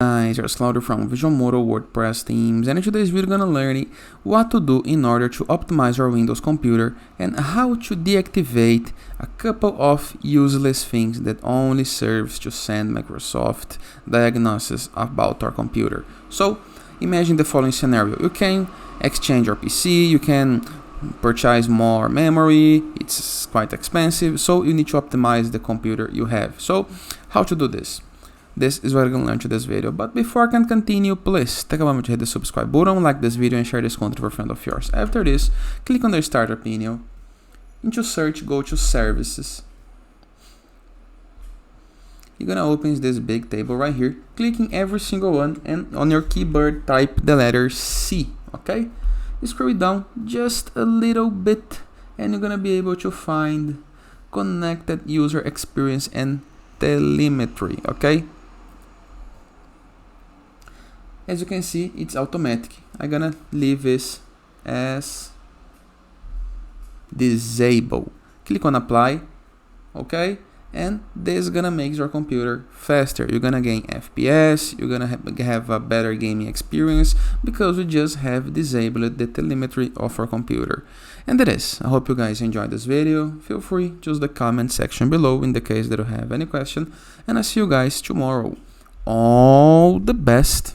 Guys, it's Claudio from Visualmodo WordPress themes, and in today's video we're gonna learn what to do in order to optimize your Windows computer and how to deactivate a couple of useless things that only serves to send Microsoft diagnosis about our computer. So imagine the following scenario: you can exchange your PC, you can purchase more memory, it's quite expensive, so you need to optimize the computer you have. So how to do this? This is what we're going to learn to this video. But before I can continue, please take a moment to hit the subscribe button, like this video, and share this content with a friend of yours. After this, click on the startup menu. Into search, go to services. You're going to open this big table right here, clicking every single one, and on your keyboard type the letter C, okay? You scroll it down just a little bit, and you're going to be able to find connected user experience and telemetry, okay? As you can see, it's automatic. I'm gonna leave this as disable. Click on apply, okay? And this is gonna make your computer faster. You're gonna gain FPS, you're gonna have a better gaming experience because we just have disabled the telemetry of our computer. And that is. I hope you guys enjoyed this video. Feel free to use the comment section below in the case that you have any question. And I'll see you guys tomorrow. All the best.